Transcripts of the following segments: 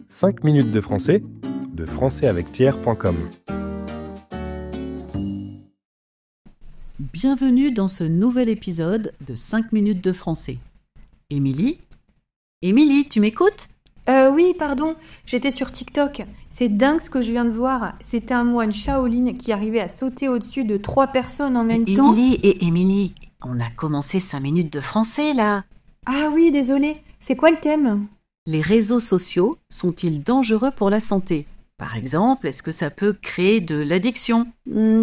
5 minutes de français, de françaisavecpierre.com. Bienvenue dans ce nouvel épisode de 5 minutes de français. Émilie, tu m'écoutes ? Oui, pardon, j'étais sur TikTok. C'est dingue ce que je viens de voir. C'était un moine Shaolin qui arrivait à sauter au-dessus de 3 personnes en même temps. Émilie, on a commencé 5 minutes de français là. Ah oui, désolée. C'est quoi le thème ? Les réseaux sociaux sont-ils dangereux pour la santé ? Par exemple, est-ce que ça peut créer de l'addiction ?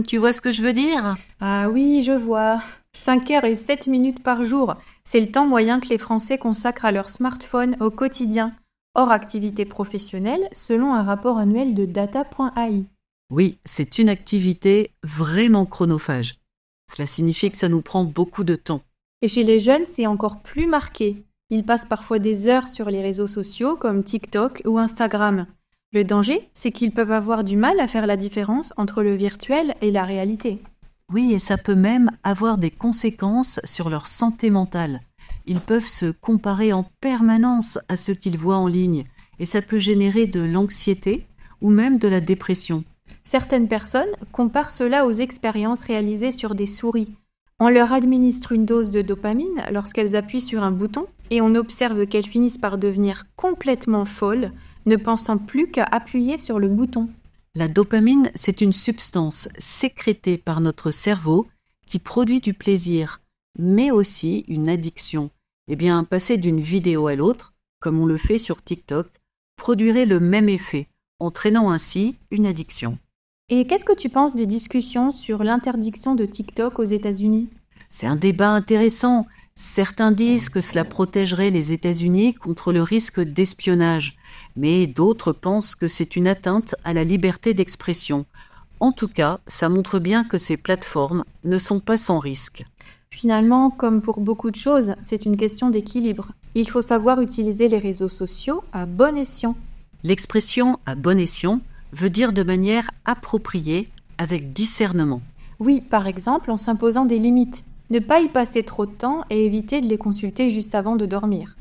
Tu vois ce que je veux dire ? Ah oui, je vois. 5 heures et 7 minutes par jour. C'est le temps moyen que les Français consacrent à leur smartphone au quotidien, hors activité professionnelle, selon un rapport annuel de data.ai. Oui, c'est une activité vraiment chronophage. Cela signifie que ça nous prend beaucoup de temps. Et chez les jeunes, c'est encore plus marqué. Ils passent parfois des heures sur les réseaux sociaux comme TikTok ou Instagram. Le danger, c'est qu'ils peuvent avoir du mal à faire la différence entre le virtuel et la réalité. Oui, et ça peut même avoir des conséquences sur leur santé mentale. Ils peuvent se comparer en permanence à ce qu'ils voient en ligne, et ça peut générer de l'anxiété ou même de la dépression. Certaines personnes comparent cela aux expériences réalisées sur des souris. On leur administre une dose de dopamine lorsqu'elles appuient sur un bouton et on observe qu'elles finissent par devenir complètement folles, ne pensant plus qu'à appuyer sur le bouton. La dopamine, c'est une substance sécrétée par notre cerveau qui produit du plaisir, mais aussi une addiction. Eh bien, passer d'une vidéo à l'autre, comme on le fait sur TikTok, produirait le même effet, entraînant ainsi une addiction. Et qu'est-ce que tu penses des discussions sur l'interdiction de TikTok aux États-Unis ? C'est un débat intéressant. Certains disent que cela protégerait les États-Unis contre le risque d'espionnage, mais d'autres pensent que c'est une atteinte à la liberté d'expression. En tout cas, ça montre bien que ces plateformes ne sont pas sans risque. Finalement, comme pour beaucoup de choses, c'est une question d'équilibre. Il faut savoir utiliser les réseaux sociaux à bon escient. L'expression « à bon escient » veut dire de manière appropriée, avec discernement. Oui, par exemple, en s'imposant des limites. Ne pas y passer trop de temps et éviter de les consulter juste avant de dormir.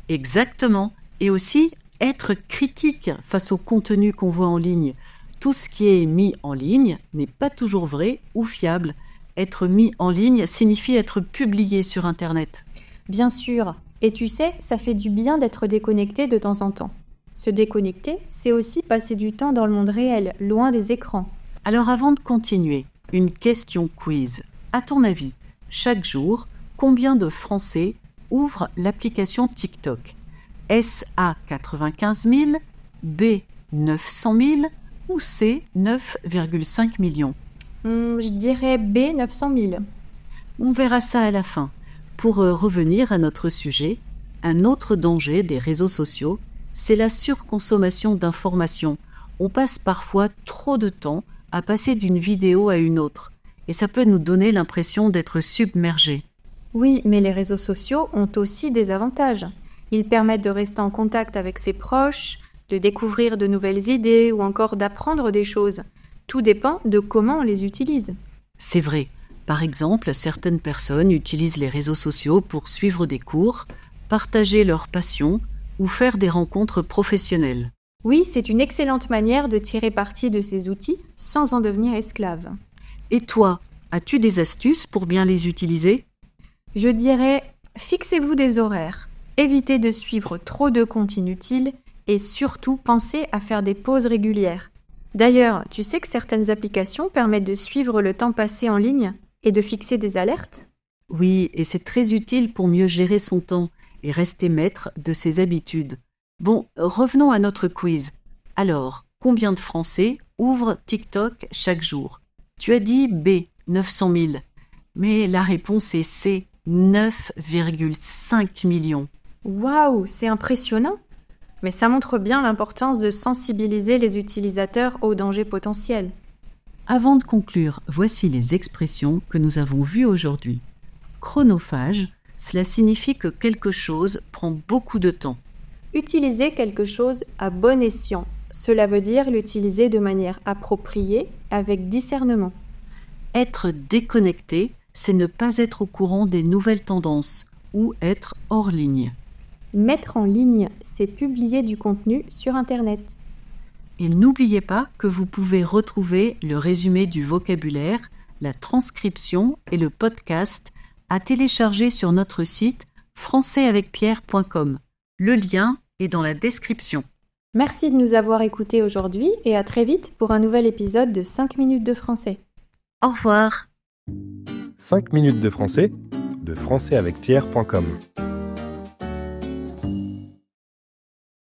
Exactement. Et aussi, être critique face au contenu qu'on voit en ligne. Tout ce qui est mis en ligne n'est pas toujours vrai ou fiable. Être mis en ligne signifie être publié sur Internet. Bien sûr. Et tu sais, ça fait du bien d'être déconnecté de temps en temps. Se déconnecter, c'est aussi passer du temps dans le monde réel, loin des écrans. Alors avant de continuer, une question quiz. À ton avis, chaque jour, combien de Français ouvrent l'application TikTok ? Est-ce A 95 000, B 900 000 ou C 9,5 millions ? Je dirais B 900 000. On verra ça à la fin. Pour revenir à notre sujet, un autre danger des réseaux sociaux, c'est la surconsommation d'informations. On passe parfois trop de temps à passer d'une vidéo à une autre, et ça peut nous donner l'impression d'être submergés. Oui, mais les réseaux sociaux ont aussi des avantages. Ils permettent de rester en contact avec ses proches, de découvrir de nouvelles idées ou encore d'apprendre des choses. Tout dépend de comment on les utilise. C'est vrai. Par exemple, certaines personnes utilisent les réseaux sociaux pour suivre des cours, partager leurs passions ou faire des rencontres professionnelles. Oui, c'est une excellente manière de tirer parti de ces outils sans en devenir esclave. Et toi, as-tu des astuces pour bien les utiliser ? Je dirais, fixez-vous des horaires, évitez de suivre trop de comptes inutiles et surtout pensez à faire des pauses régulières. D'ailleurs, tu sais que certaines applications permettent de suivre le temps passé en ligne et de fixer des alertes ? Oui, et c'est très utile pour mieux gérer son temps et rester maître de ses habitudes. Bon, revenons à notre quiz. Alors, combien de Français ouvrent TikTok chaque jour ? Tu as dit B, 900 000. Mais la réponse est C, 9,5 millions. Waouh, c'est impressionnant! Mais ça montre bien l'importance de sensibiliser les utilisateurs aux dangers potentiels. Avant de conclure, voici les expressions que nous avons vues aujourd'hui. Chronophage, cela signifie que quelque chose prend beaucoup de temps. Utiliser quelque chose à bon escient. Cela veut dire l'utiliser de manière appropriée, avec discernement. Être déconnecté, c'est ne pas être au courant des nouvelles tendances ou être hors ligne. Mettre en ligne, c'est publier du contenu sur Internet. Et n'oubliez pas que vous pouvez retrouver le résumé du vocabulaire, la transcription et le podcast à télécharger sur notre site françaisavecpierre.com. Le lien est dans la description. Merci de nous avoir écoutés aujourd'hui et à très vite pour un nouvel épisode de 5 minutes de français. Au revoir. 5 minutes de français, de françaisavecpierre.com.